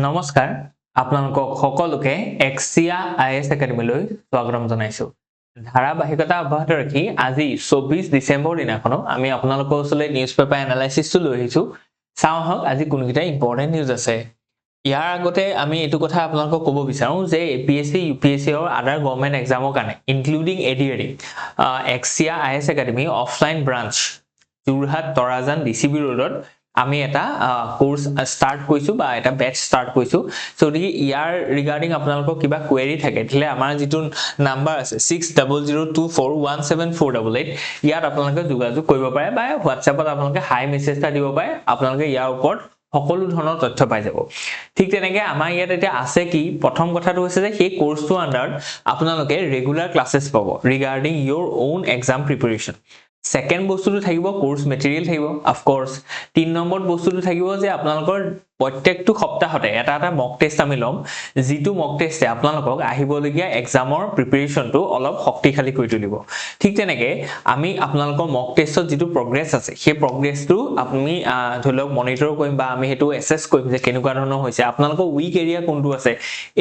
নমস্কাৰ আপোনালোকক সকলোকে Axia IAS Academy লৈ স্বাগতম জনাইছো ধাৰাবাহিকতা অব্যাহত ৰাখি আজি 24 ডিসেম্বৰ দিনাখনো আমি আপোনালোকৰ ওচৰলৈ নিউজ পেপাৰ এনালাইসিসটো লৈ আহিছো চাও হক আজি কোনকিটা ইম্পৰ্টেন্ট নিউজ আছে ইয়াৰ আগতে আমি এটো কথা আপোনালোকক ক'ব বিচাৰো যে APSC UPSC আৰু আদাৰ গভৰ্নমেন্ট এক্সামৰ কাৰণে including ADRE Axia IAS Academy offline branch Jorhat Tarajan DCB ৰোডত আমি এটা কোৰ্স স্টাৰ্ট কইছো বা এটা ব্যাচ স্টাৰ্ট কইছো সো ইয়াৰ ৰিগাৰ্ডিং আপোনালোকৰ কিবা কোয়েৰি থাকে থলে আমাৰ যেটো নাম্বাৰ আছে 6002417488 ইয়াত আপোনালোকে যোগাযোগ কৰিব পাৰে বা WhatsAppত আপোনালোকে হাই মেসেজ এটা দিব পাৰে আপোনালোকে ইয়াৰ ওপৰত সকলো ধৰণৰ তথ্য পাই যাব ঠিক তেনেকৈ আমাৰ ইয়াত এটা আছে কি প্ৰথম কথাটো হৈছে যে সেই কোৰ্সটো আন্ডাৰ আপোনালোকে ৰেগুলাৰ ক্লাसेस পাব regarding your own exam preparation Second বস্তুটো থাকিব কোৰ্স মেটেৰিয়েল থাকিব অফ কোৰ্স 3 নম্বৰ বস্তুটো থাকিব যে আপোনালোকৰ প্ৰত্যেকটো সপ্তাহতে এটা মক টেষ্ট আমি লম জিটো মক টেষ্টে আপোনালোকক আহিবলগীয়া এক্সামৰ প্ৰিপাৰেচনটো অলপ শক্তিশালী কৰি তুলিব ঠিক তেনেকৈ আমি আপোনালোকৰ মক টেষ্টত জিটো প্ৰগ্ৰেছ আছে সেই প্ৰগ্ৰেছটো আপুনি ধৰক মনিটৰ কৰিম বা আমি হেতু এসেস কৰিম যে কেনেকুৱা ধৰণৰ হৈছে আপোনালোকৰ উইক এৰিয়া কোনটো আছে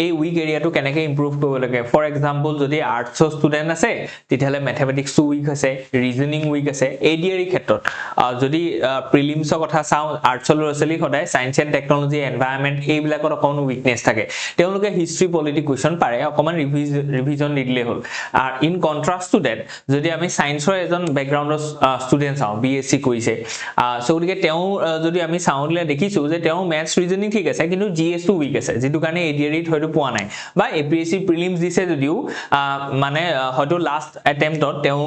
এই উইক এৰিয়াটো কেনেকৈ ইমপ্ৰুভ কৰিব লাগে ফৰ এক্সাম্পল যদি আৰ্টছৰ ষ্টুডেন্ট আছে তেতিয়ালে ম্যাথমেটিক্স উইক আছে ৰিজনিং উইক আছে এডিআৰই ক্ষেত্ৰত যদি প্ৰিলিমছৰ কথা চাও আৰ্টছৰ ল'ৰা-ছোৱালী সদায় সায়েন্স এণ্ড টেকনলজি এনভায়ৰনমেন্ট এইবিলাকৰ অকণ উইকনেস থাকে তেওঁলোকে হিষ্ট্ৰি পলিটি কোৱেশ্চন পাৰে অকমান ৰিভিজন দিলে হল আৰু ইন কন্ট্ৰাষ্ট টু দ্যাট যদি আমি সায়েন্সৰ এজন ব্যাকগ্ৰাউণ্ডৰ ষ্টুডেন্ট চাও বিএসসি কৰিছে সো গতিকে তেওঁ যদি আমি চাউলে দেখিছো যে তেওঁ ম্যাথছ ৰিজনিং ঠিক আছে কিন্তু জিএস টো উইক আছে যেটো কাৰণে এডিআৰইত হয়তো পোৱা নাই বা এপিএসসি প্ৰিলিমছ দিছে যদিও মানে হয়তো লাষ্ট অ্যাটেম্পটত তেওঁ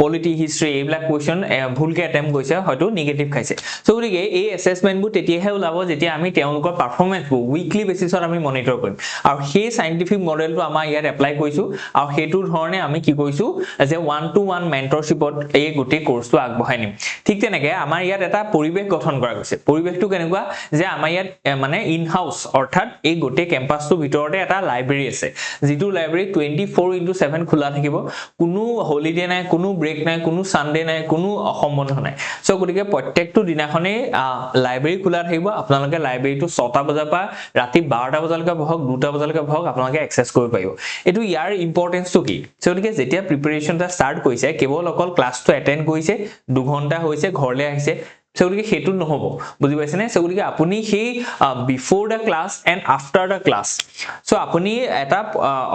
পলিটি হিষ্ট্ৰি এইবিলাক কোৱেশ্চন ভুলকে অ্যাটেম্প কৰিছে হয়তো নেগেটিভ খাইছে সো গতিকে এই অ্যাসেসমেন্টবোৰ তেতিয়াহে ওলাব যেতিয়া আমি তেওঁলোকৰ পাৰফৰম্যান্সবোৰ উইকলি বেসিছত আমি মনিটৰ কৰিম আৰু সেই সাইন্টিফিক মডেলটো আমাৰ ইয়াত এপ্লাই কৰিছো আৰু হেতু ধৰণে আমি কি কৰিছো যে 1-to-1 মেন্টৰশিপত এই গোটেই কোৰ্সটো আগবঢ়াই নিম ঠিক তেনেকৈ আমাৰ ইয়াত এটা পৰিবেশ গঠন কৰা গৈছে পৰিবেশটো কেনেকুৱা যে আমাৰ ইয়াত মানে ইন হাউস অৰ্থাৎ এই গোটেই কেম্পাসটো ভিতৰতে এটা লাইব্ৰেৰী আছে যেটো লাইব্ৰেৰী 24/7 খোলা থাকিব কোনো হলিডে নাই কোনো ব্ৰেক নাই কোনো সানডে নাই কোনো অসম্বন্ধ নাই সো গতিকে প্ৰত্যেকটো দিনাখনে লাইব্ৰেৰী খোলা থাকিব আপোনালোকে লাইব্ৰেৰীটো 6টা বজাৰ পৰা ৰাতি 12টা বজালৈকে বহক 2টা বজালৈকে বহক আপোনালোকে এক্সেস কৰিব পাৰিব এটো ইয়াৰ ইম্পৰ্টেন্সটো কি সো গতিকে যেতিয়া প্ৰিপাৰেচনটা স্টাৰ্ট কৰিছে কেৱল অকল ক্লাছটো এটেন্ড কৰিছে 2 ঘণ্টা হৈছে ঘৰলৈ আহিছে সো গতিকে হেতু নহব বুজি পাইছেনে সো গতিকে আপুনি সেই before the class and after the class so আপুনি এটা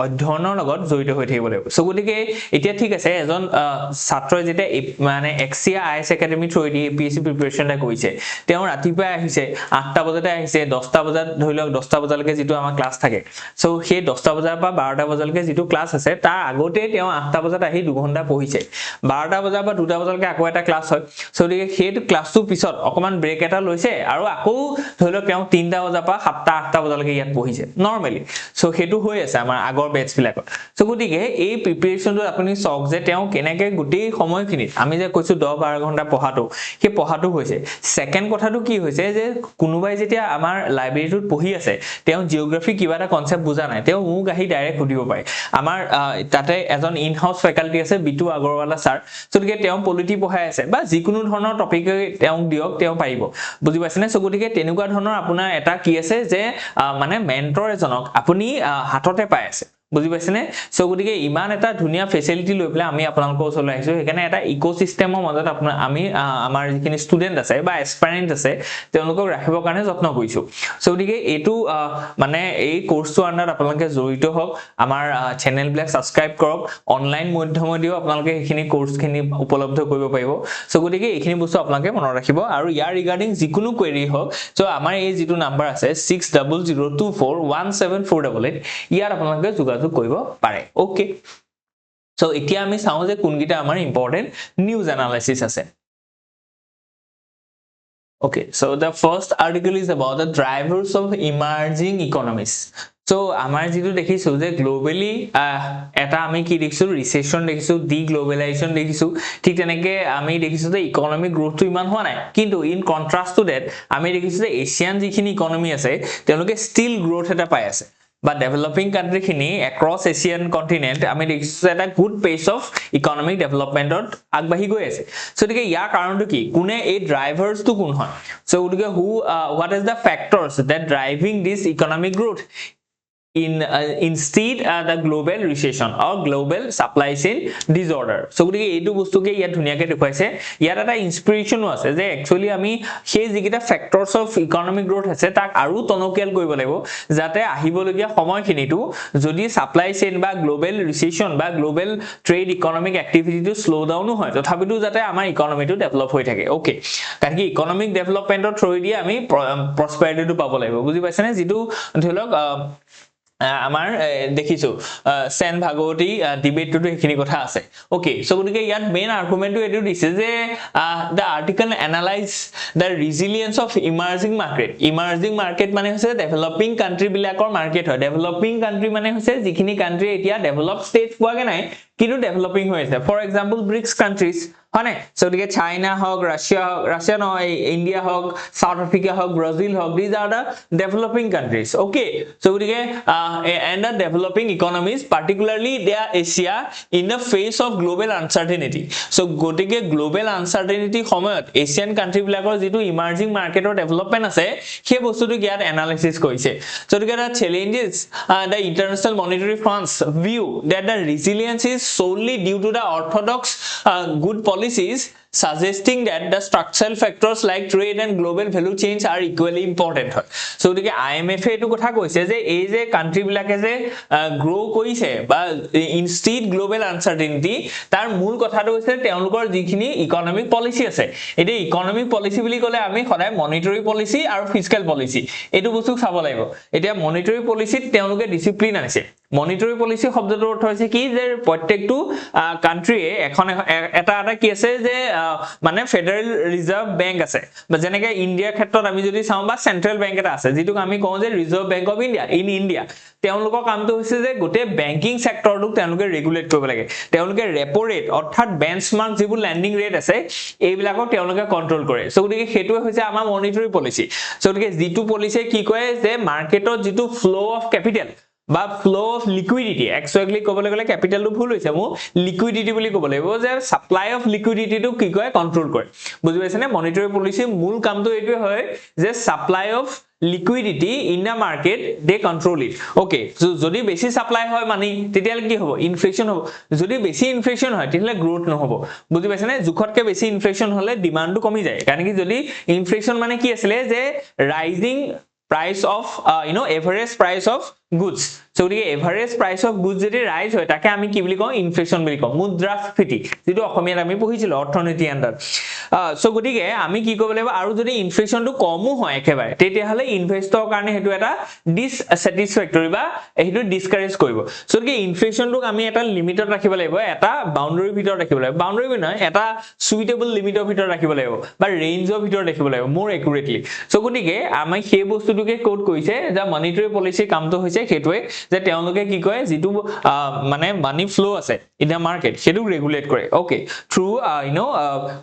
অধ্যয়নৰ লগত জড়িত হৈ থাকিব লাগিব সো গতিকে এতিয়া ঠিক আছে এজন ছাত্ৰই যেতিয়া মানে Axia IAS Academy through APSC প্ৰিপাৰেচনটা কৰিছে তেওঁ ৰাতিপুৱা আহিছে 8টা বজাতে আহিছে 10টা বজাত ধৰি লওক 10টা বজালৈকে যেটো আমাৰ ক্লাছ থাকে সো সেই 10টা বজাৰ পৰা 12টা বজালৈকে যেটো ক্লাছ আছে তাৰ আগতে তেওঁ 8টা বজাত আহি 2 ঘণ্টা পঢ়িছে 12টা বজাৰ পৰা 2টা বজালৈকে আকৌ এটা ক্লাছ হয় সো গতিকে সেই ক্লাছটো পিছত অকমান ব্ৰেক এটা লৈছে আৰু আকৌ ধৰি লওক তেওঁ 3টা বজাৰ পৰা 7টা 8টা বজালৈকে ইয়াত পঢ়িছে নৰমালি সো হেতু হৈ আছে আমাৰ আগৰ বেটছ বিলাকত সো গতিকে এই প্ৰিপাৰেচনটো আপুনি চক যে তেওঁ কেনেকৈ গোটেই সময়খিনিত আমি যে কৈছো 10-12 ঘণ্টা পঢ়াটো সেই পঢ়াটো হৈছে সেকেন্ড কথাটো কি হৈছে যে কোনোবাই যেতিয়া আমাৰ লাইব্ৰেৰীটোত পঢ়ি আছে তেওঁ জিওগ্ৰাফি কিবা এটা কনসেপ্ট বুজা নাই তেওঁ মোক আহি ডাইৰেক্ট সুধিব পাৰে আমাৰ তাতে এজন ইন হাউস ফেকাল্টি আছে বিটু আগৰৱালা স্যাৰ সো গতিকে তেওঁ পলিটি পঢ়াই আছে বা যিকোনো ধৰণৰ টপিকে তেওঁ দিয়ক তেওঁ পাৰিব বুজি পাইছেনে সো গতিকে তেনেকুৱা ধৰণৰ আপোনাৰ এটা কি আছে যে মানে মেন্টৰ এজনক আপুনি হাততে পাই আছে বুজি পাইছেনে সো গতিকে ইমান এটা ধুনিয়া ফেসিলিটি লৈ পেলাই আমি আপোনালোকৰ ওচৰলৈ আহিছো হেকানে এটা ইকোসিস্টেমৰ মাজত আমি আমাৰ যিখিনি ষ্টুডেন্ট আছে বা এসপাইৰেন্ট আছে তেওঁলোকক ৰাখিবৰ কাৰণে যত্ন কৰিছো সো গতিকে এটো মানে এই কোৰ্সটো আন্ডাৰ আপোনালোকে জড়িত হওক আমাৰ চেনেল বিলাক সাবস্ক্ৰাইব কৰক অনলাইন মাধ্যমেদিও আপোনালোকে এইখিনি কোৰ্সখিনি উপলব্ধ কৰিব পাৰিব সো গতিকে এইখিনি বস্তু আপোনালোকে মনত ৰাখিব আৰু ইয়াৰ ৰিগাৰ্ডিং যিকোনো কোৱেৰি হওক সো আমাৰ এই যেটো নাম্বাৰ আছে 6002417488 ইয়াৰ আপোনালোকে যোগাযোগ কৰিব পাৰে ওকে সো এতিয়া আমি চাও যে কোনগিটা আমাৰ ইম্পৰ্টেন্ট নিউজ এনালাইসিস আছে Okay, so the first article is about the drivers of emerging economies. So, আমাৰ যেটো দেখিছো যে গ্লোবালি এটা আমি কি দেখিছো ৰিসেশন দেখিছো ডিগ্লোবালাইজেশন দেখিছো ঠিক তেনেকৈ আমি দেখিছো যে ইকোনমিক গ্ৰোথটো ইমান হোৱা নাই কিন্তু ইন কন্ট্ৰাষ্ট টু দ্যাট আমি দেখিছো যে এছিয়ান যিখিনি ইকোনমি আছে তেওঁলোকে ষ্টিল গ্ৰোথ এটা পাই আছে বা ডেভেলপিং কান্ট্ৰি খিনি এক্ৰছ এছিয়ান কন্টিনেন্ট আমি দেখিছো এটা গুড পেস অফ ইকোনমিক ডেভেলপমেন্টত আগবাঢ়ি গৈ আছে সো গতিকে ইয়াৰ কাৰণটো কি কোনে এই ড্ৰাইভাৰছ টু কোন হয় সো গতিকে what is the factors that driving this economic growth instead the global recession or global supply chain disorder so গতিকে এইটো বস্তুকে ইয়া ধুনিয়াকে দেখুৱাইছে ইয়াৰ এটা ইনস্পিৰেচন আছে যে একচুয়ালি আমি সেই যিকিটা ফ্যাক্টৰস অফ ইকোনমিক গ্ৰোথ আছে তাক আৰু টনকিয়াল কৰিব লাগিব যাতে আহিবলগীয়া সময়খিনিটো যদি সাপ্লাই চেইন বা গ্লোবাল ৰিসেশন বা গ্লোবাল ট্ৰেড ইকোনমিক অ্যাক্টিভিটিটো স্লো ডাউন হয় তথাপিতো যাতে আমাৰ ইকোনমিটো ডেভেলপ হৈ থাকে ওকে কাৰণ কি ইকোনমিক ডেভেলপমেন্টৰ থ্ৰুই দি আমি প্ৰসপেৰিটিটো পাব লাগিব বুজি পাইছানে যেটো ধৰক আমাৰ দেখিছো সেন ভাগৱতী ডিবেটটো এখিনি কথা আছে ওকে সো গতিকে ইয়াত মেইন আৰ্গুমেন্টটো এটো দিছে যে the article analyze the resilience of emerging market মানে হৈছে ডেভেলপিং কান্ট্ৰি বিলাকৰ মাৰ্কেট হয় ডেভেলপিং কান্ট্ৰি মানে হৈছে যিখিনি কান্ট্ৰি এতিয়া ডেভেলপ ষ্টেজ পোৱাগে নাই কিন্তু ডেভেলপিং হৈ আছে ফৰ এক্সাম্পল ব্ৰিক্স কান্ট্ৰিজ হয়নে সো গতিকে চাইনা হক ৰাছিয়া নহয় ইন্ডিয়া হক সাউথ আফ্ৰিকা হক ব্ৰাজিল হক these are the developing countries okay so গতিকে and the developing economies particularly they are Asia in the face of global uncertainty so গতিকে global uncertainty সময়ত Asian country বিলাকৰ যেটো emerging মাৰ্কেটৰ development আছে সেই বস্তুটো ইয়াত এনালাইসিস কৰিছে so গতিকে the challenges the international monetary funds view that the resilience is solely due to the orthodox good policies suggesting that the structural factors like trade and global value chains are equally important so gotike IMF etu kotha koise je ei je country bilake je grow koise ba instead global uncertainty tar mool kotha to hoise teonlokor jikhini economic policy ase ete economic policy bili kole ami khoday monetary policy aru fiscal policy etu bostu sabo laibo etia monetary policy teonloke discipline anise monetary policy শব্দটোৰ অৰ্থ হৈছে কি যে প্ৰত্যেকটো কান্ট্ৰিয়ে এখন এটা কি আছে যে মানে ফেডাৰেল ৰিজাৰ্ভ বেংক আছে বা যেনেকৈ ইণ্ডিয়াৰ ক্ষেত্ৰত আমি যদি চাওঁ বা চেন্ট্ৰেল বেংক এটা আছে যেটোক আমি কওঁ যে reserve bank of India in India তেওঁলোকৰ কামটো হৈছে যে গোটে বেংকিং সেক্টৰটোক তেওঁলোকে ৰেগুলেট কৰিব লাগে তেওঁলোকে ৰেপো ৰেট অৰ্থাৎ বেঞ্চমাৰ্ক যিবোৰ লেন্ডিং ৰেট আছে এইবিলাকক তেওঁলোকে কন্ট্ৰোল কৰে সো গতিকে হেতুৱে হৈছে আমাৰ মনিটৰী পলিচি সো গতিকে যিটো পলিচি কি কয় যে মাৰ্কেটত যিটো ফ্লো অফ ক্যাপিটেল বা ফ্লো অফ লিকুইডিটি একচুয়ালি কবলে গলে ক্যাপিটালটো ভুল হৈছে মু লিকুইডিটি বুলি কব লাগিব যে সাপ্লাই অফ লিকুইডিটি টু কি কয় কন্ট্ৰোল কৰে বুজি পাইছানে মনিটৰী পলিচি মূল কামটো এইটোৱে হয় যে supply of liquidity in the market they control it okay so যদি বেছি সাপ্লাই হয় মানে তেতিয়ালে কি হ'ব ইনফ্লেশন হ'ব যদি বেছি ইনফ্লেশন হয় তেতিয়ালে গ্ৰোথ নহব বুজি পাইছানে জুখতকে বেছি ইনফ্লেশন হলে ডিমান্ডটো কমি যায় কাৰণ কি যদি ইনফ্লেশন মানে কি আছিল যে rising price of average price of goods so the average price of goods যদি rise হয় তাকে আমি কি বুলি কওঁ ইনফ্লেশন বুলি কওঁ মুদ্ৰাস্ফীতি যেটো অসমীয়াত আমি পঢ়িছিল অৰ্থনীতি আন্দাৰ সো গতিকে আমি কি কৰিব লাগিব আৰু যদি ইনফ্লেশনটো কমো হয় একেবাৰে তেতিয়া হলে ইনভেষ্টৰ কাৰণে হেতু এটা ডিসস্যাটিসফ্যাক্টৰি বা হেতু ডিসকাৰেজ কৰিব সো কি ইনফ্লেশনটোক আমি এটা লিমিটত ৰাখিব লাগিব এটা বাউন্ডাৰী ভিতৰত ৰাখিব লাগিব বাউন্ডাৰী নহয় এটা সুইটেবল লিমিটৰ ভিতৰত ৰাখিব লাগিব বা ৰেঞ্জৰ ভিতৰত ৰাখিব লাগিব মোৰ একুৰেটলি সো গতিকে আমি সেই বস্তুটোকে কোড কৰিছে যে মনিটৰী পলিচি কামটো হৈছে হেতুৱে যে তেওঁলোকে কি কয় যেটো মানে মানি ফ্লো আছে ইন দা মার্কেট হেতু ৰেগুলেট কৰে okay through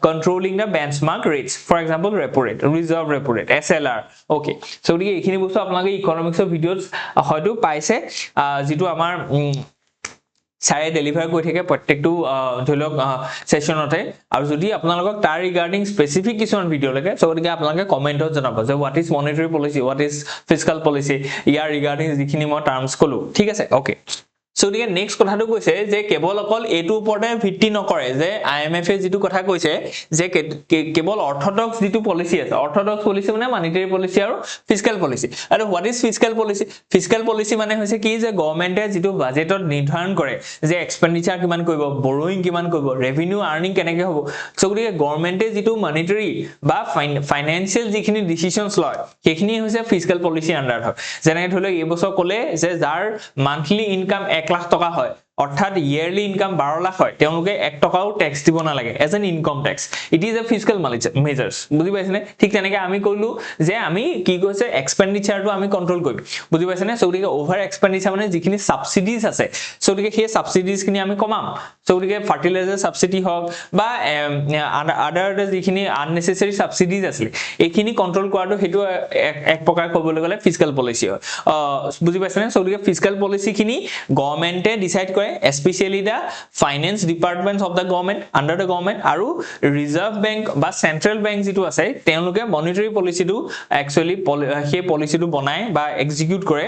controlling the benchmark rates for example repo rate reserve repo rate SLR okay so গতিকে এইখিনি বস্তু আপোনালোকে ইকোনমিক্সৰ ভিডিওস হয়তো পাইছে যেটো আমাৰ সাৰে ডেলিভাৰ কৰি থাকে প্ৰত্যেকটো ধলক সেশনতে আৰু যদি আপোনালোকক তাৰ ৰিগাৰ্ডিং স্পেসিফিক কিছুমান ভিডিও লাগে সো গতিকে আপোনালোকে কমেন্টত জনাব যে what is monetary policy what is fiscal policy year regarding যিখিনি মই টাৰ্মস কলো ঠিক আছে ওকে সো দিকে নেক্সট কথাটো কৈছে যে কেৱল অকল এটো ওপৰতে ভিত্তি নকৰে যে IMF এ যেটো কথা কৈছে যে কেৱল অৰ্থডক্স যেটো পলিচি আছে অৰ্থডক্স পলিচি মানে মনিটাৰী পলিচি আৰু ফিস্কেল পলিচি আৰু হোৱাট ইজ ফিস্কেল পলিচি মানে হৈছে কি যে গৱৰ্ণমেণ্টে যেটো বাজেটত নিৰ্ধাৰণ কৰে যে এক্সপেন্ডিচাৰ কিমান কৰিব বৰোইং কিমান কৰিব ৰেভিনিউ আৰ্নিং কেনেকে হ'ব সো গতিকে গৱৰ্ণমেণ্টে যেটো মনিটাৰী বা ফাইনান্সিয়াল যিখিনি ডিসিশনস লয় সেইখিনি হৈছে ফিস্কেল পলিচি আন্ডাৰ হয় যেনে ধৰি লওক এই বছৰ ক'লে যে যাৰ মান্থলি ইনকাম 1 লাখ টকা হয় অৰ্থাৎ ইয়াৰলি ইনকাম 12 লাখ হয় তেওঁলোকে 1 টকাও ট্যাক্স দিব নালাগে as an income tax it is a fiscal measures বুজি পাইছনে ঠিক তেনেকৈ আমি কইলো যে আমি কি কৈছে এক্সপেন্ডিচাৰটো আমি কন্ট্ৰোল কৰিম বুজি পাইছনে সো গতিকে ওভাৰ এক্সপেন্ডিচাৰ মানে যিখিনি সাবসিডিজ আছে সো গতিকে সেই সাবসিডিজ খিনি আমি কমাম সো গতিকে ফাৰ্টিলাইজাৰ সাবসিডি হক বা আদাৰ যিখিনি আননেসেসাৰী সাবসিডিজ আছিল এইখিনি কন্ট্ৰোল কৰাটো হেতু এক প্ৰকাৰ কবলৈ গলে ফিস্কেল পলিসি হয় বুজি পাইছনে সো গতিকে ফিস্কেল পলিসি খিনি গভৰ্নমেন্টে ডিসাইড কৰে specially the finance departments of the government under the government আৰু ৰিজাৰ্ভ বেংক বা সেন্ট্ৰেল বেংক যেটো আছে তেওঁলোকে মনিটাৰী পলিসিটো একচুয়ালি সেই পলিসিটো বনায় বা এক্সিকিউট কৰে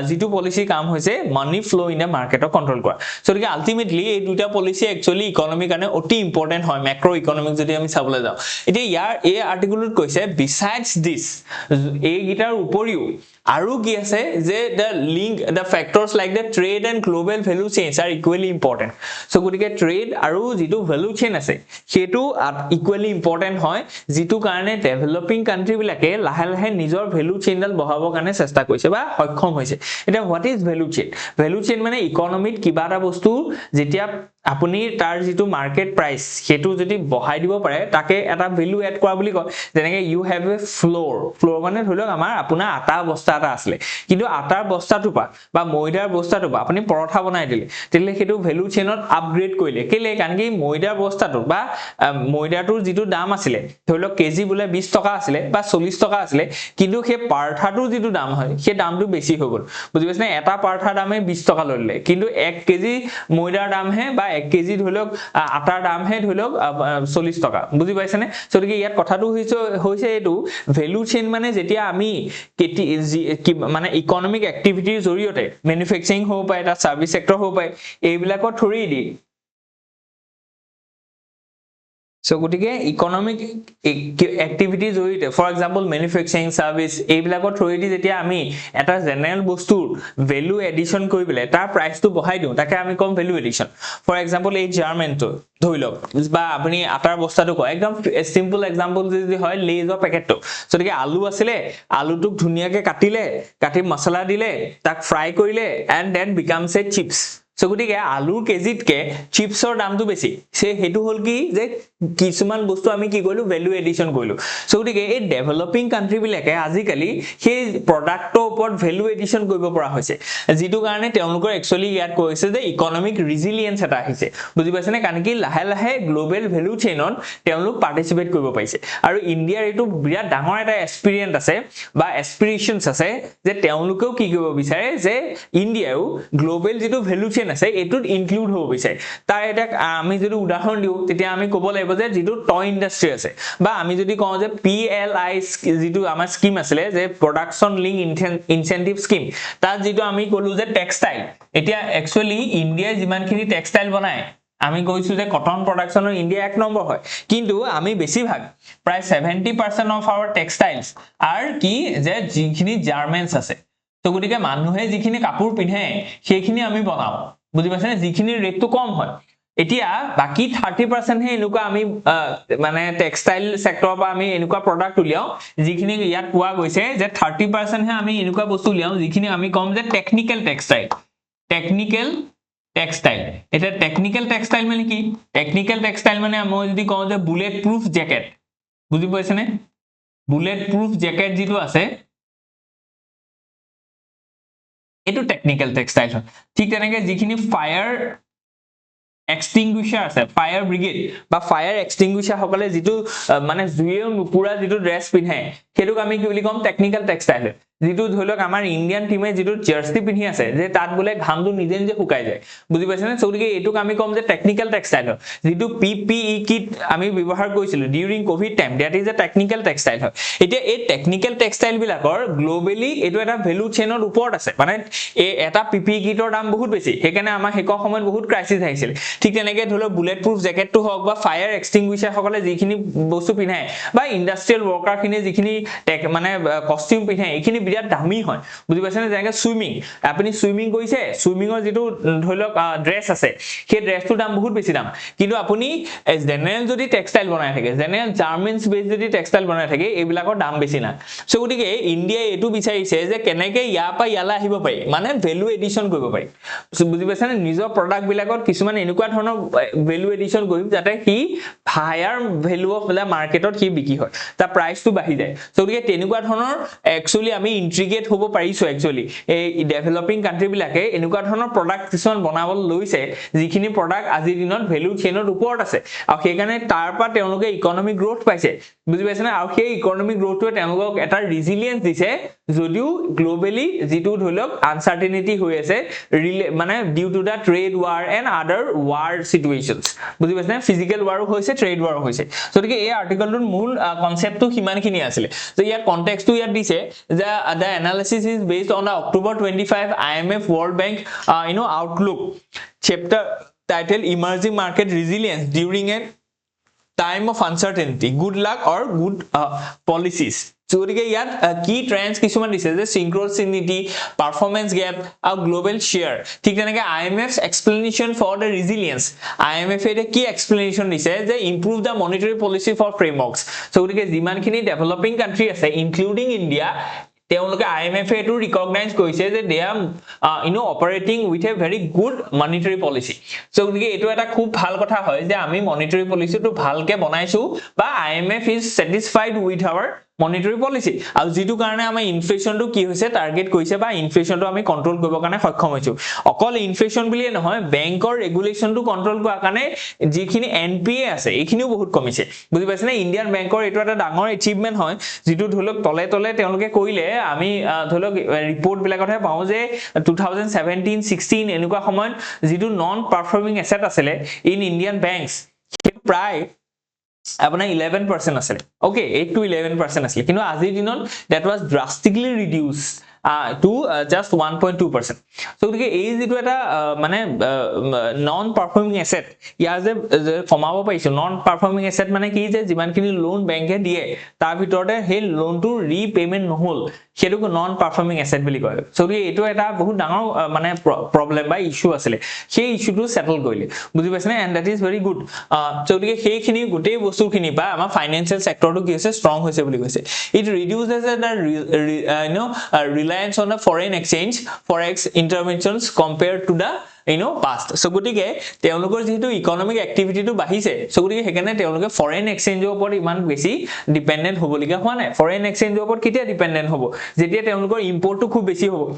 যেটো পলিসি কাম হৈছে মানি ফ্লো ইন দা মাৰ্কেটক কন্ট্ৰোল কৰা সো গতিকে আলটিমেটলি এই দুটা পলিসি একচুয়ালি ইকোনমি কাৰণে অতি ইম্পৰ্টেন্ট হয় ম্যাক্ৰো ইকোনমিক যদি আমি চাবলৈ যাওঁ এতিয়া ইয়াৰ এই আৰ্টিকুলত কৈছে বিসাইডছ দিস এই গিটাৰ উপৰিও আৰু কি আছে যে the link the factors like the trade and global value chains are equally important so গটিকে trade আৰু যেটো value chain আছে হেতু equally important হয় যেটো কাৰণে ডেভেলপিং কান্ট্ৰি বিলাকে লাহে লাহে নিজৰ value chain ডাল বঢ়াবৰ কাৰণে চেষ্টা কৰিছে বা সক্ষম হৈছে এটা what is value chain মানে ইকোনমিত কিবা এটা বস্তু যেতিয়া আপুনি তাৰ যেটো মাৰ্কেট প্ৰাইস হেতু যদি বঢ়াই দিব পাৰে তাকে এটা ভ্যালু এড কৰা বুলি কয় যেনেকৈ ইউ হ্যাভ এ ফ্লোৰ মানে ধৰিলক আমাৰ আপোনাৰ আটা বস্তা এটা আছে কিন্তু আটাৰ বস্তাটো বা ময়দাৰ বস্তাটো আপুনি পৰঠা বনাই দিলে তেলে হেতু ভ্যালু চেইনত আপগ্ৰেড কৰিলে কেলে কাৰণ কি ময়দাৰ বস্তাটো বা ময়দাটোৰ যেটো দাম আছিল ধৰিলক কেজি বুলে 20 টকা আছিল বা 40 টকা আছিল কিন্তু সেই পৰঠাটোৰ যেটো দাম হয় সেই দামটো বেছি হৈ গল বুজি পাইছনে এটা পৰঠাৰ দামে 20 টকা ললে কিন্তু 1 কেজি ময়দাৰ দাম হে বা 1 কেজি ধৰিলক আটাৰ দাম হে ধৰিলক 40 টকা বুজি পাইছনে সো গতিকে ইয়াত কথাটো হৈছে এটো ভ্যালু চেইন মানে যেতিয়া আমি মানে ইকোনমিক এক্টিভিটিৰ জৰিয়তে ম্যানুফ্যাকচাৰিং হ'ব পাৰে এটা সাৰ্ভিস সেক্টৰ হ'ব পাৰে এইবিলাকৰ থৰি দি সো গটিকে ইকোনমিক এক্টিভিটি জৰিয়তে ফৰ এক্সাম্পল ম্যানুফ্যাকচাৰিং সাৰ্ভিস এইবিলাকৰ থৰি দি যেতিয়া আমি এটা জেনাৰেল বস্তুৰ ভ্যালু এডিশন কৰিবলে তাৰ প্ৰাইসটো বঢ়াই দিও তাকে আমি কম ভ্যালু এডিশন ফৰ এক্সাম্পল এই জাৰ্মানটো ধৰিলক বা আপুনি আটাৰ বস্তাটো কয় একদম সিম্পল এক্সাম্পল যদি হয় লেজৰ পেকেটটো সো গতিকে আলু আছিল আলুটোক ধুনিয়াকে কাটি মছলা দিলে তাক ফ্ৰাই কৰিলে and then becomes a chips so গটিকে আলুৰ কেজিতকে চিপছৰ দামটো বেছি সে হেতু হল কি যে কিছুমান বস্তু আমি কি কইলো ভ্যালু এডিশন কইলো সো গটিকে এই ডেভেলপিং কান্ট্ৰি বিলাকে আজিকালি সেই প্ৰডাক্টৰ ওপৰত ভ্যালু এডিশন কৰিব পৰা হৈছে যেটো কাৰণে তেওঁলোকৰ একচুয়ালি ইয়াত কৈছে যে ইকোনমিক ৰেজিলিয়েন্স এটা আহিছে বুজি পাইছনে কাৰণ কি লাহে লাহে গ্লোবাল ভ্যালু চেইনত তেওঁলোক পাৰ্টিসিপেট কৰিব পাইছে আৰু ইন্ডিয়াৰ এটো বিৰাট ডাঙৰ এটা এক্সপেৰিয়েন্স আছে বা এস্পিৰেশনস আছে যে তেওঁলোকেও কি কৰিব বিচাৰে যে ইন্ডিয়াও গ্লোবাল যেটো ভ্যালু চেইন আছে এটুত ইনক্লুড হ'ব বিচাৰে তাৰ এটা আমি যদি উদাহৰণ দিও তেতিয়া আমি ক'ব লাগিব যে যেটো টয় ইন্ডাষ্ট্ৰি আছে বা আমি যদি কওঁ যে PLI যেটো আমাৰ স্কিম আছিল যে প্ৰডাকশন লিংক ইনসেন্টিভ স্কিম তাৰ যেটো আমি কলো যে টেক্সটাইল এতিয়া একচুয়ালি ইন্ডিয়াই যিমানখিনি টেক্সটাইল বনায় আমি কৈছো যে কটন প্ৰডাকশনৰ ইন্ডিয়া এক নম্বৰ হয় কিন্তু আমি বেছিভাগ প্ৰায় 70% অফ आवर টেক্সটাইলস আৰ কি যে যিখিনি জাৰ্মানস আছে তো গটিকে মানুহে যিখিনি কাপোৰ পিন্ধে সেইখিনি আমি বনাও বুজি পাইছনে যিখিনি ৰেটটো কম হয় এতিয়া বাকি 30% হে এনেকুৱা আমি মানে টেক্সটাইল সেক্টৰৰ পৰা আমি এনেকুৱা প্ৰডাক্ট উলিয়াও যিখিনি ইয়াত পোৱা গৈছে যে 30% হে আমি এনেকুৱা বস্তু উলিয়াও যিখিনি আমি কম যে টেকনিক্যাল টেক্সটাইল এটা টেকনিক্যাল টেক্সটাইল মানে কি টেকনিক্যাল টেক্সটাইল মানে মই যদি কওঁ যে বুলেট প্রুফ জ্যাকেট বুজি পাইছনে বুলেট প্রুফ জ্যাকেট যেটো আছে এটো টেকনিক্যাল টেক্সটাইল হয় ঠিক তেনেকৈ যিখিনি ফায়াৰ এক্সটিংগুইশাৰ আছে ফায়াৰ ব্ৰিগেড বা ফায়াৰ এক্সটিংগুইশাৰ সকলে যেটো মানে জুইও নুপুৰা যেটো ড্ৰেছ পিন্ধে হেতুক আমি কি বুলি কম টেকনিক্যাল টেক্সটাইল যেটো ধৰিলক আমাৰ ইন্ডিয়ান টিমে যেটো জাৰ্সি পিন্ধি আছে যে তাত বলে ঘামটো নিজে নিজে শুকাই যায় বুজি পাইছনে সো গতিকে এটুক আমি কম যে টেকনিক্যাল টেক্সটাইল যেটো PPE কিট আমি ব্যৱহাৰ কৰিছিলো during Covid time that is a technical textile এতিয়া এই টেকনিক্যাল টেক্সটাইল বিলাকৰ গ্লোবালি এটো এটা ভ্যালু চেইনৰ ওপৰত আছে মানে এটা PPE কিটৰ দাম বহুত বেছি হেকানে আমাৰ হেকৰ সময়ত বহুত ক্ৰাইসিস আহিছিল ঠিক তেনেকৈ ধৰিলক বুলেট প্ৰুফ জ্যাকেটটো হক বা ফায়াৰ এক্সটিংগুইশাৰ সকলে যিখিনি বস্তু পিন্ধায় বা ইন্ডাস্ট্ৰিয়েল ওয়াৰ্কাৰ খিনি যিখিনি মানে কস্টিউম পিন্ধায় এইখিনি বিৰাট দামী হয় বুজি পাইছেনে যেনেকৈ সুইমিং আপুনি সুইমিং কৰিছে সুইমিঙৰ যেটো ধৰিলক ড্ৰেছ আছে সেই ড্ৰেছটোৰ দাম বহুত বেছি দাম কিন্তু আপুনি জেনাৰেল যদি টেক্সটাইল বনাই থাকে জেনাৰেল গাৰ্মেন্টছ বেছ যদি টেক্সটাইল বনাই থাকে এইবিলাকৰ দাম বেছি না সো গতিকে ইন্ডিয়াই এটো বিচাৰিছে যে কেনেকৈ ইয়াপা ইয়ালা আহিব পাৰি মানে ভ্যালু এডিশন কৰিব পাৰি সো বুজি পাইছেনে নিজৰ প্ৰডাক্ট বিলাকত কিছুমান এনেকুৱা ধৰণৰ ভ্যালু এডিশন কৰিম যাতে কি হায়াৰ ভ্যালু অফ দা মাৰ্কেটত কি বিকি হয় তা প্ৰাইসটো বাঢ়ি যায় সো গতিকে তেনেকুৱা ধৰণৰ একচুয়ালি আমি ইন্টিগ্ৰেট হ'ব পাৰিছো একচুয়ালি এই ডেভেলপিং কান্ট্ৰি বিলাকে এনেকুৱা ধৰণৰ প্ৰডাক্ট কিছুমান বনাবলৈ লৈছে যিখিনি প্ৰডাক্ট আজিৰ দিনত ভ্যালু চেইনৰ ওপৰত আছে আৰু সেইকাৰণে তাৰ পৰা তেওঁলোকে ইকোনমিক গ্ৰোথ পাইছে বুজি পাইছেনে আৰু সেই ইকোনমিক গ্ৰোথটোৱে তেওঁলোকক এটা ৰেজিলিয়েন্স দিছে যদিও গ্লোবালি যেটো ধৰিলক আনসাৰ্টেনিটি হৈ আছে মানে due to the trade war and other war situations বুজি পাইছেনে ফিজিক্যাল ওয়াৰো হৈছে ট্ৰেড ওয়াৰো হৈছে সো গতিকে এই আৰ্টিকলটোৰ মূল কনসেপ্টটো কিমানখিনি আছিল সো ইয়াৰ কনটেক্সটটো ইয়াত দিছে যে the analysis is based on the October 25 IMF World Bank outlook chapter titled emerging market resilience during a time of uncertainty good luck or good policies so gotike yat key trends kisuman dise je synchronicity performance gap or global share thik teneke IMF's explanation for the resilience IMF e key explanation dise je improve the monetary policy for frameworks so gotike jiman khini developing country ase including India তেওঁলোকে IMF এটো recognise কৰিছে যে they are operating with a very good monetary policy so গতিকে এটো এটা খুব ভাল কথা হয় যে আমি মনিটাৰী পলিসিটো ভালকে বনাইছো বা IMF is satisfied with our monetary policy আৰু যেটো কাৰণে আমাৰ ইনফ্লেশনটো কি হৈছে টাৰ্গেট কৰিছে বা ইনফ্লেশনটো আমি কন্ট্ৰোল কৰিব কাৰণে সক্ষম হৈছো অকল ইনফ্লেশন বুলিয়ে নহয় বেংকৰ ৰেগুলেশনটো কন্ট্ৰোল কৰাৰ কাৰণে যিখিনি NPA আছে এইখিনিও বহুত কমিছে বুজি পাইছেনে ইণ্ডিয়ান বেংকৰ এটো এটা ডাঙৰ এচিভমেন্ট হয় যেটো ধৰলক তলে তলে তেওঁলোকে কৰিলে আমি ধৰলক ৰিপৰ্ট বিলাকতহে পাও যে 2017 16 এনেকুৱা সময়ত যেটো নন পাৰফৰ্মিং এসেট আছিল ইন ইণ্ডিয়ান বেংকস প্ৰায় apna 11% asile okay 8 to 11% asile kintu ajir dinot that was drastically reduced to just 1.2% so gotike ei jitu eta mane non performing asset ya je komabo paisu non performing asset mane ki je jiman kini loan bank e die tar bitorte he loan to repayment nohol সেটো non performing asset বলি কয় so এটো এটা বহুত ডাঙৰ মানে problem বা issue আছিল সেই ইস্যুটো সেটল কৰিলে বুজি পাইছনে and that is very good so সেইখিনি গোটেই বস্তুখিনি বা আমাৰ ফাইনান্সিয়াল সেক্টৰটো কি হৈছে ষ্ট্ৰং হৈছে বুলি কৈছে it reduces the reliance on the foreign exchange forex interventions compared to the past so gotike teologor jehetu economic activity to bahise so gotike hekane teologe foreign exchange opor iman beshi dependent hoboliga howa nai foreign exchange opor ketia dependent hobo jetia teologor import to khub beshi hobo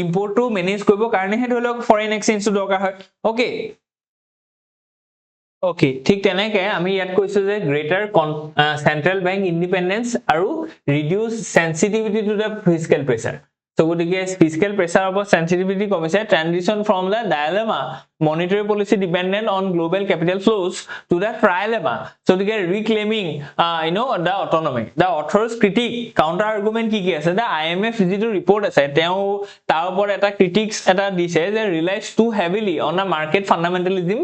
import to manage koribo karone he dholok foreign exchange to dokar hoy okay ঠিক তেনেকে আমি ইয়াত কৈছো যে greater central bank independence আৰু reduce sensitivity to the fiscal pressure so gotike fiscal pressure of sensitivity komise transition from the dilemma monetary policy dependent on global capital flows to the trilemma so gotike reclaiming the autonomy the author's critique counter argument ki ase the IMF jitu report ase teo tar upor eta critiques eta dise je relies too heavily on the market fundamentalism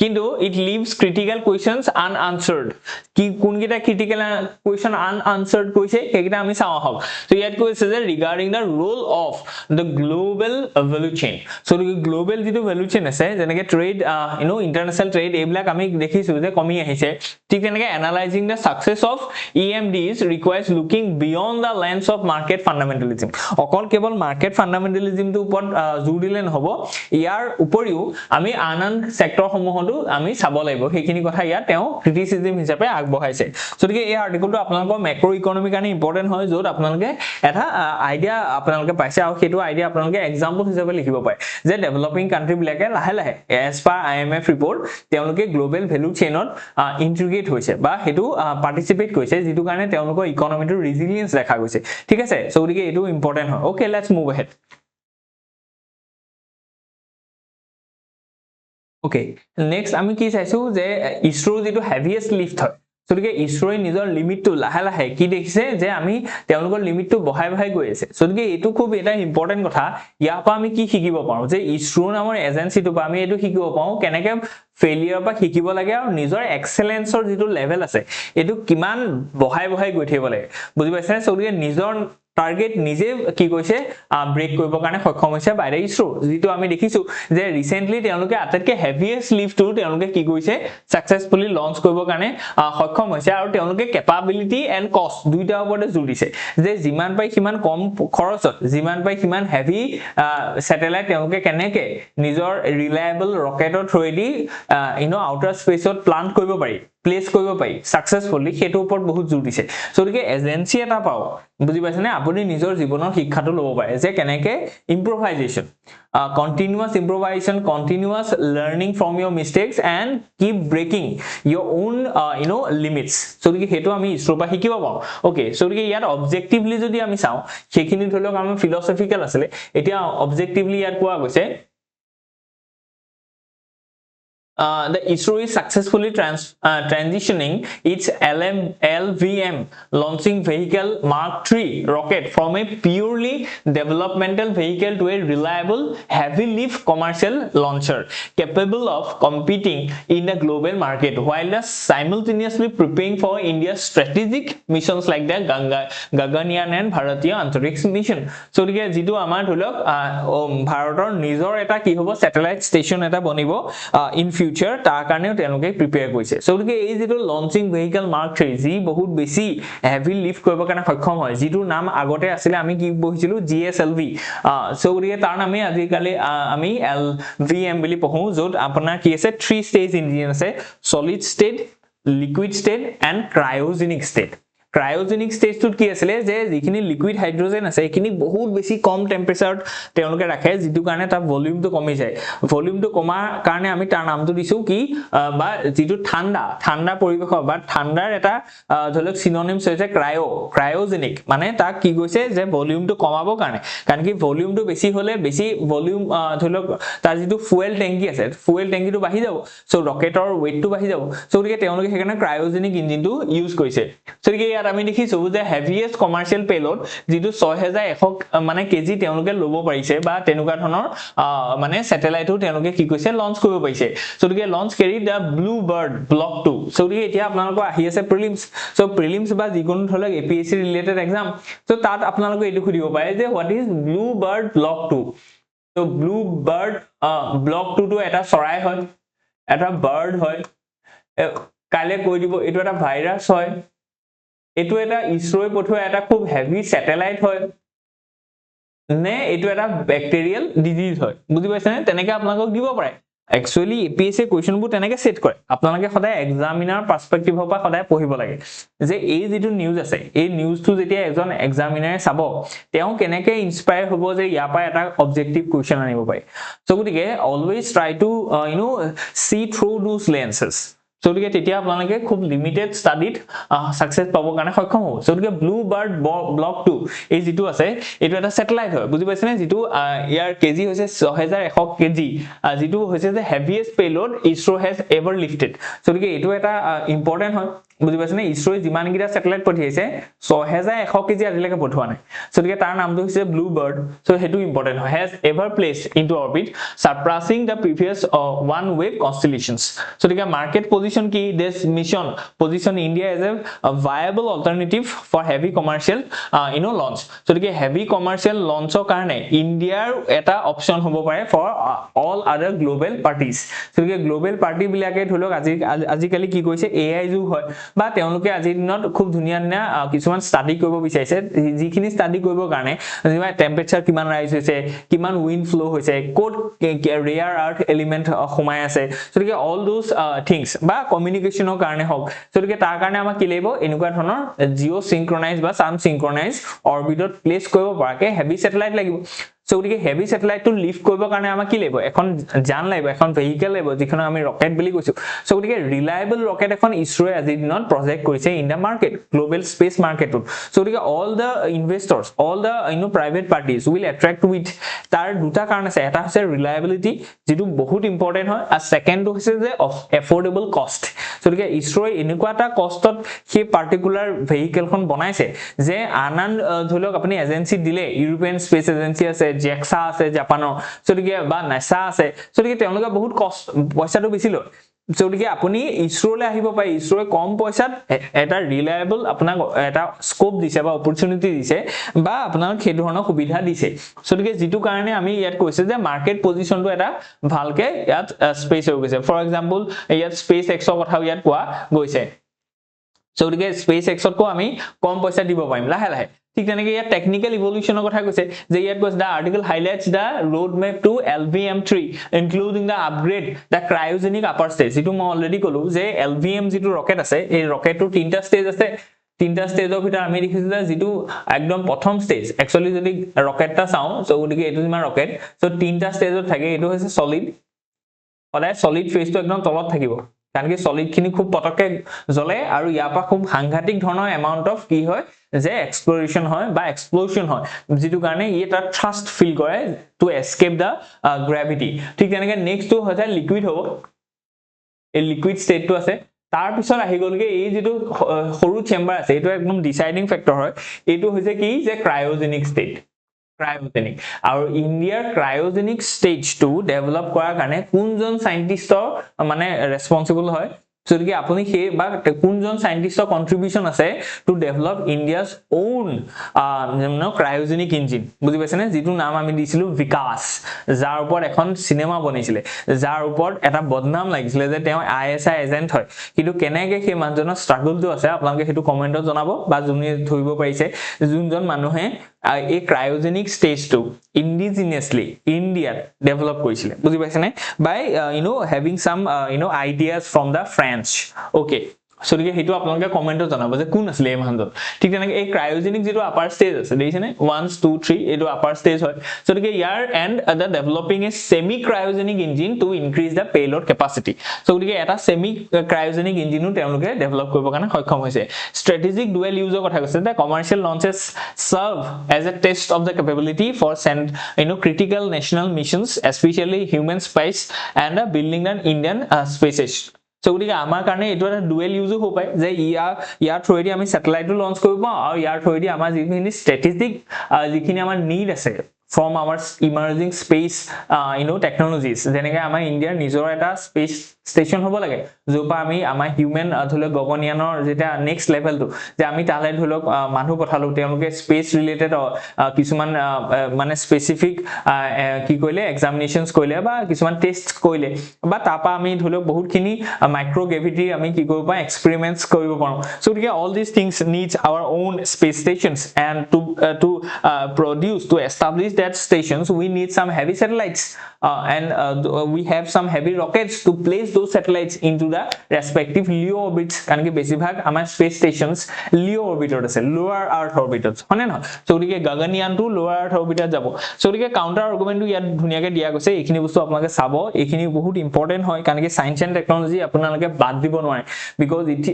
kintu it leaves critical questions unanswered ki kun gita critical question unanswered koise hekita ami saw hob so yat koise je regarding the role of the global value chain so the global jitu value chain ase jeneke trade international trade eblak ami dekhisu je komi ahise thik teneke analyzing the success of EMDs requires looking beyond the lens of market fundamentalism okol kebol market fundamentalism tu upor jur dile hobo iar uporiu ami anan sector homohodu ami sabo laibo hekini kotha ya teo criticism hisabe agbohaise so dike ei article tu apnalok macro economy kane important hoy jot apnaloke eta idea apnaloke পাইছে আৰু হেতু idea আপোনালোকে example হিচাপে লিখিব পাৰে যে developing country বিলাকে লাহে লাহে এজ পাৰ IMF ৰিপৰ্ট তেওঁলোকে গ্লোবাল ভ্যালু চেইনত ইন্টিগ্ৰেট হৈছে বা হেতু পাৰ্টিসিপেট কৰিছে যেটো কাৰণে তেওঁলোকৰ ইকোনমিটো ৰেজিলিয়েন্স দেখা গৈছে ঠিক আছে সো গতিকে এটো ইম্পৰ্টেন্ট হয় okay let's move ahead okay next আমি কি চাইছো যে ইসৰো যেটো হেভিয়েষ্ট লিফট হয় so gotike isroe nijor limit to lahe lahe ki dekhise je ami teologor limit to bahai bahai goi ase so gotike etu khub eta important kotha ya pa ami ki hikibo paru je isro namor agency to pa ami etu hikibo pau keneke failure pa hikibo lage aru nijor excellence or jitu level ase etu kiman bahai bahai goi thebo lage buji paise so gotike nijor target নিজে কি কৈছে break কৰিব কাৰণে সক্ষম হৈছে বাইৰে ISRO যেটো আমি দেখিছো যে ৰিসেন্টলি তেওঁলোকে আটাইতকৈ হেভিয়েষ্ট লিফটো তেওঁলোকে কি কৈছে সাকসেসফুলি লঞ্চ কৰিব কাৰণে সক্ষম হৈছে আৰু তেওঁলোকে কেপাবিলিটি এন্ড কষ্ট দুইটা ওপৰতে জোৰ দিছে যে যিমান পাই কিমান কম খৰচত যিমান পাই কিমান হেভি স্যাটেলাইট তেওঁলোকে কেনেকে নিজৰ ৰিলায়েবল ৰকেটৰ থ্ৰুদি আউটাৰ স্পেচত প্লান্ট কৰিব পাৰি প্লেস কৰিব পাৰি সাকসেসফুলি হেতু ওপৰত বহুত জোৰ দিছে সো গতিকে এজেন্সি এটা পাও বুজি পাইছেনে আপুনি নিজৰ জীৱনৰ শিক্ষাটো ল'ব পাৰে যে কেনেকে ইম্প্ৰোভাইজেশন continuous improvisation continuous learning from your mistakes and keep breaking your own limits so গতিকে হেতু আমি ইছৰো পা শিকিব পাও ওকে সো গতিকে ইয়াত অবজেক্টিভলি যদি আমি চাও সেইখিনি ধৰিলক আমাৰ ফিলসফিক্যাল আছিল এতিয়া অবজেক্টিভলি ইয়াত কোৱা গৈছে the ISRO is successfully transitioning its LVM launching vehicle Mark III rocket from a purely developmental vehicle to a reliable heavy lift commercial launcher capable of competing in the global market while simultaneously preparing for India's strategic missions like the Gaganyaan and Bharatiya Antariksh mission so gike jitu amar dholok bharator nijor eta ki hobo satellite station eta bonibo in future তাৰ কাৰণেও তেওঁলোকে prepare কৰিছে so গতিকে এই যেটো launching vehicle mark 3 G বহুত বেছি heavy lift কৰিব কাৰণে সক্ষম হয় যেটো নাম আগতে আছিল আমি কি বহিছিলো GSLV সো গতিকে তাৰ নামে আজিকালি আমি LVM বুলি পঢ়ো যত আপোনাৰ কি আছে 3 ষ্টেজ ইঞ্জিন আছে solid state liquid state and cryogenic state cryogenic ষ্টেজটোত কি আছিল যে যিখিনি লিকুইড হাইড্ৰোজেন আছে এইখিনি বহুত বেছি কম টেম্পাৰেচাৰত তেওঁলোকে ৰাখে যেটো কাৰণে তাৰ ভলিউমটো কমি যায় ভলিউমটো কমাৰ কাৰণে আমি তাৰ নামটো দিছো কি বা যেটো ঠাণ্ডা পৰিবেশ বা ঠাণ্ডাৰ এটা ধৰক সিনোনিমছ হৈছে ক্ৰায়োজেনিক মানে তাক কি কৈছে যে ভলিউমটো কমাবৰ কাৰণে কাৰণ কি ভলিউমটো বেছি হলে বেছি ভলিউম ধৰক তাৰ যেটো ফুয়েল ট্যাঙ্কি আছে ফুয়েল ট্যাঙ্কিটো বাঢ়ি যাব সো ৰকেটৰ ওয়েটটো বাঢ়ি যাব সো গতিকে তেওঁলোকে সেইকাৰণে ক্ৰায়োজেনিক ইঞ্জিনটো ইউজ কৰিছে সো গতিকে আমি দেখিছো যে হেভিয়েষ্ট কমাৰ্শিয়াল পেলোড যেটো 6100 মানে কেজি তেওঁলোকে লব পাৰিছে বা তেনুকা ধৰণৰ মানে স্যাটেলাইটও তেওঁলোকে কি কৈছে লঞ্চ কৰিব পাৰিছে সো গতিকে লঞ্চ কেৰি দা ব্লু বাৰ্ড ব্লক 2 সো গতিকে এতিয়া আপোনালোকৰ আহি আছে প্ৰিলিমছ সো প্ৰিলিমছ বা যিকোনো ধৰক APSC ৰিলেটেড এক্সাম সো তাত আপোনালোকে এটো খুদিব পাৰে যে what is blue bird block 2 so blue bird block 2 টো এটা চৰাই হয় এটা বাৰ্ড হয় কালে কৈ দিব এটো এটা ভাইৰাছ হয় এটো এটা ইছৰোই পঠোৱা এটা খুব হেভি স্যাটেলাইট হয় নে এটো এটা ব্যাকটেৰিয়াল ডিজিজ হয় বুজি পাইছানে তেনেকৈ আপোনালোকক দিব পাৰে একচুয়ালি APSC কোৱেশ্চনবোৰ তেনেকৈ সেট কৰে আপোনালোকে সদায় এক্সামিনাৰ পাৰ্সপেক্টিভৰ পৰা সদায় পঢ়িব লাগে যে এই যেটো নিউজ আছে এই নিউজটো যেতিয়া এজন এক্সামিনাৰে চাব তেওঁ কেনেকৈ ইনস্পায়াৰ হ'ব যে ইয়াৰ পৰা এটা অবজেক্টিভ কোৱেশ্চন আনিব পাৰে সো গতিকে always try two see through those lenses so গতিকে তেতিয়া আপোনালোকে খুব লিমিটেড ষ্টাডিত সাকসেস পাবৰ কাৰণে সক্ষম হ'ব সো গতিকে ব্লু বাৰ্ড ব্লক 2 এই যেটো আছে এটো এটা স্যাটেলাইট হয় বুজি পাইছেনে যেটো ইয়াৰ কেজি হৈছে 6100 কেজি যেটো হৈছে যে heaviest payload ISRO has ever lifted so গতিকে এটো এটা ইম্পৰ্টেন্ট হয় বুজি পাইছেনে ইছৰোই যিমান গিটা স্যাটেলাইট পঠিয়াইছে 6100 কেজি আজিলৈকে পঠোৱা নাই সো গতিকে তাৰ নামটো হৈছে ব্লু বাৰ্ড সো হেতু ইম্পৰ্টেন্ট হয় has ever placed into orbit surpassing the previous OneWeb constellations so গতিকে market position key this mission position India as a viable alternative for heavy commercial launch so the heavy commercial launch or karne India eta option hobo pare for all other global parties so the global party bilake dholok azikali ki koise AI ju hoy ba teonuke azir dinot khub dhuniya na kisuman study koribo bichaise jikhini study koribo karne jema temperature kiman rise hoise kiman wind flow hoise code rare earth element homai ase so the all those things বা কমিউনিকেশনৰ কাৰণে হক so গতিকে তাৰ কাৰণে আমাক কি লাগিব এনেকুৱা ধৰণৰ জিও সিনক্ৰনাইজ বা সাম সিনক্ৰনাইজ অৰবিটত প্লেস কৰিব পৰাকে হেভি স্যাটেলাইট লাগিব সো গতিকে হেভি স্যাটেলাইট টু লিফট কৰিব কাৰণে আমাক কি লাগিব এখন যান লাগিব এখন ভেহিকল লাগিব যিখন আমি ৰকেট বুলি কৈছো সো গতিকে ৰিলায়েবল ৰকেট এখন ইছৰোয়ে আজি দিনত প্ৰজেক্ট কৰিছে in the market global space মাৰ্কেটত সো গতিকে all the investors all the private parties will attract with তাৰ দুটা কাৰণ আছে এটা হৈছে ৰিলায়েবিলিটি যেটো বহুত ইম্পৰ্টেন্ট হয় আৰু সেকেন্ডটো হৈছে যে এফৰ্ডেবল কষ্ট সো গতিকে ইছৰোয়ে এনেকুৱা এটা কষ্টত সেই পাৰ্টিকুলাৰ ভেহিকলখন বনাইছে যে আনন্দ ধৰিলক আপুনি এজেন্সি দিলে ইউৰোপিয়ান স্পেস এজেন্সি আছে JAXA আছে জাপানৰ সো গতিকে বা NASA আছে সো গতিকে তেওঁলোকে বহুত কষ্ট পইচাটো বেছি লয় সো গতিকে আপুনি ইছৰোলে আহিব পাৰে ইছৰোৱে কম পইচাত এটা ৰিলায়েবল আপোনাক এটা স্কোপ দিছে বা অপৰচুনিটি দিছে বা আপোনাক সেই ধৰণৰ সুবিধা দিছে সো গতিকে যেটো কাৰণে আমি ইয়াত কৈছে যে মাৰ্কেট পজিশনটো এটা ভালকে ইয়াত স্পেস হৈ গৈছে ফৰ এক্সাম্পল ইয়াত স্পেস এক্সৰ কথা ইয়াত কোৱা গৈছে সো গতিকে স্পেস এক্সতকো আমি কম পইচা দিব পাৰিম লাহে লাহে ঠিক তেনেকৈ ইয়াত টেকনিক্যাল ইভলিউশনৰ কথা কৈছে যে ইয়াত কৈছে the article highlights the road map to LVM3 including the upgrade the cryogenic upper stage যেটো মই অলৰেডি কলো যে LVM যেটো ৰকেট আছে এই ৰকেটৰ তিনটা স্টেজ আছে তিনটা স্টেজৰ ভিতৰত আমি দেখিছো যে যেটো একদম প্ৰথম স্টেজ একচুয়ালি যদি ৰকেটটা চাও সো গতিকে এটো যিমান ৰকেট সো তিনটা স্টেজত থাকে এটো হৈছে সলিড সদায় সলিড ফেজটো একদম তলত থাকিব কাৰণ কি সলিড খিনি খুব পটকে জ্বলে আৰু ইয়াপা খুব সাংঘাতিক ধৰণৰ এমাউন্ট অফ কি হয় যে এক্সপ্লোৰেশন হয় বা এক্সপ্লোশন হয় যেটো কাৰণে এটা থ্ৰাষ্ট ফিল কৰে টু এস্কেপ দা গ্ৰেভিটি ঠিক তেনেকৈ নেক্সট হয় লিকুইড হ'ব এই লিকুইড ষ্টেটটো আছে তাৰ পিছত আহি গলগে এই যেটো সৰু চেম্বাৰ আছে এটো একদম ডিসাইডিং ফেক্টৰ হয় এটো হৈছে কি যে ক্ৰায়োজেনিক ষ্টেট ক্ৰায়োজেনিক আৰু ইণ্ডিয়াৰ ক্ৰায়োজেনিক ষ্টেজ টু ডেভেলপ কৰাৰ কাৰণে কোনজন সাইন্টিষ্টৰ মানে ৰেসপন্সিবল হয় সো কি আপুনি হে বা কোনজন সাইন্টিষ্টৰ কন্ট্ৰিবিউশন আছে to develop ইণ্ডিয়াস one cryogenic engine বুজি পাইছেনে যেটো নাম আমি দিছিলো বিকাশ যাৰ ওপৰত এখন সিনেমা বনিছিল যাৰ ওপৰত এটা বদনাম লাগিছিল যে তেওঁ আইএসআই এজেন্ট হয় কিন্তু কেনেকৈ সেই মানুহজনৰ স্ট্ৰাগলটো আছে আপোনালোকে হেতু কমেন্টত জনাব বা যোনে ধৰিব পাৰিছে যোনজন মানুহে এই ক্ৰায়োজেনিক ষ্টেজটো ইন্ডিজিনিয়াসলি ইণ্ডিয়াত ডেভেলপ কৰিছিল বুজি পাইছেনে বাই having some ideas from the French okay so গতিকে হেতু আপোনালোকে কমেন্টত জনাব যে কোন আছিল এই মানুহজন ঠিক তেনেকৈ এই ক্ৰায়োজেনিক যেটো আপাৰ ষ্টেজ আছে দেখিছেনে 1 2 3 এটো আপাৰ ষ্টেজ হয় সো গতিকে ইয়াৰ and the developing a semi cryogenic engine to increase the payload capacity so গতিকে এটা semi cryogenic engine তেওঁলোকে ডেভেলপ কৰিব কাৰণে সক্ষম হৈছে strategic dual use কথা কৈছে the commercial launches serve as a test of the capability for send critical national missions especially human space and building an Indian space so গতিকে আমাৰ কাৰণে এটো এটা ডুৱেল ইউজ হ'ব পায় যে ইয়াৰ থ্ৰুৱেদি আমি স্যাটেলাইটটো লঞ্চ কৰিব আৰু ইয়াৰ থ্ৰুৱেদি আমাৰ যিখিনি স্ট্ৰেটেজিক যিখিনি আমাৰ নিড আছে from our emerging space technologies যেনেকৈ আমাৰ ইণ্ডিয়াৰ নিজৰ এটা স্পেস স্টেশন হ'ব লাগে যোপা আমি আমাৰ হিউম্যান ধলে গগনিয়ানৰ যেটা নেক্সট লেভেলটো যে আমি তালে ধলক মানুহ পঠালো তেওঁলোকে স্পেস ৰিলেটেড কিছুমান মানে স্পেসিফিক কি কইলে এক্সামিনেশনস কইলে বা কিছুমান টেস্ট কইলে বা তাপা আমি ধলক বহুতখিনি মাইক্ৰোগ্ৰেভিটি আমি কি কৰিব পাম এক্সপেৰিমেন্টস কৰিব পাৰো সো গতিকে all these things needs our own space stations and to produce to establish that stations we need some heavy satellites and we have some heavy rockets to place those satellites into the respective LEO orbits কাৰণ কি বেছিভাগ আমাৰ space stations LEO orbitত আছে lower earth orbitত হনে নহয় so গতিকে গগনয়ানটো lower earth orbitত যাব so গতিকে কাউন্টাৰ আৰ্গুমেন্টটো ইয়াত ধুনিয়াকে দিয়া গৈছে এইখিনি বস্তু আপোনালোকে চাব এইখিনি বহুত ইম্পৰ্টেন্ট হয় কাৰণ কি সায়েন্স এন্ড টেকনলজি আপোনালোকে বাদ দিব নোৱাৰে because it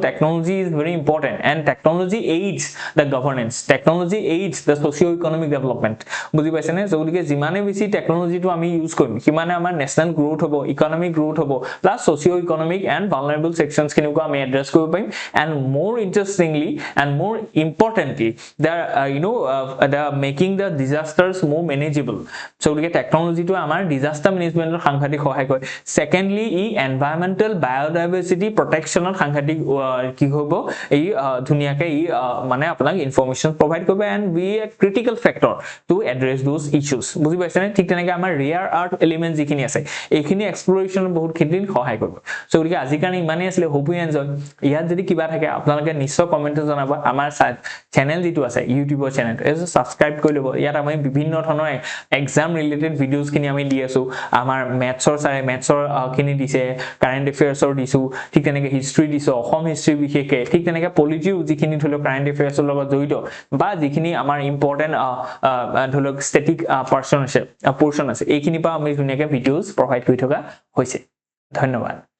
technology is very important and technology aids the governance technology aids the socio-economic development বুজি পাইছেনে সো গতিকে যিমানে বেছি টেকনলজিটো আমি ইউজ কৰিম কিমানে আমাৰ ন্যাশনাল গ্ৰোথ হ'ব ইকোনমিক গ্ৰোথ হ'ব plus socio-economic and vulnerable sections খিনিকো আমি এড্ৰেছ কৰিব পাৰিম and more interestingly and more importantly they are making the disasters more manageable so গতিকে টেকনলজিটো আমাৰ ডিজাস্টাৰ মেনেজমেন্টৰ সাংঘাতিক সহায় কৰে সেকেন্ডলি ই এনভায়ৰনমেন্টাল বায়োডাইভাৰ্সিটি প্ৰটেকচনৰ সাংঘাতিক কি হ'ব এই ধুনিয়াকে ই মানে আপোনাক ইনফৰমেশন প্ৰভাইড কৰিব and be a critical factor to address those issues বুজি পাইছেনে ঠিক তেনেকৈ আমাৰ ৰেয়াৰ আৰ্থ এলিমেন্ট যিখিনি আছে এইখিনি এক্সপ্লোৰেশন বহুত খিদিন সহায় কৰিব সো গতিকে আজি কাৰণে ইমানেই আছিল হোপ ইউ এনজয় ইয়াত যদি কিবা থাকে আপোনালোকে নিশ্চয় কমেন্টত জনাব আমাৰ চেনেল যেটো আছে ইউটিউবৰ চেনেল এটো সাবস্ক্ৰাইব কৰি লব ইয়াত আমি বিভিন্ন ধৰণৰ এক্সাম ৰিলেটেড ভিডিওস খিনি আমি দি আছো আমাৰ ম্যাথছৰ খিনি দিছে কাৰেন্ট এফেয়াৰ্ছৰ দিছো ঠিক তেনেকৈ হিষ্ট্ৰি দিছো অসম হিষ্ট্ৰি বিশেষকে ঠিক তেনেকৈ পলিটিও যিখিনি ধলো কাৰেন্ট এফেয়াৰ্ছৰ লগত জড়িত বা যিখিনি আমাৰ ইম্পৰ্টেন্ট ধলক ষ্টেটিক পৰ্চন আছে এইখিনি পা আমি ধুনিয়াকে ভিডিওস প্ৰভাইড কৰি থকা হৈছে ধন্যবাদ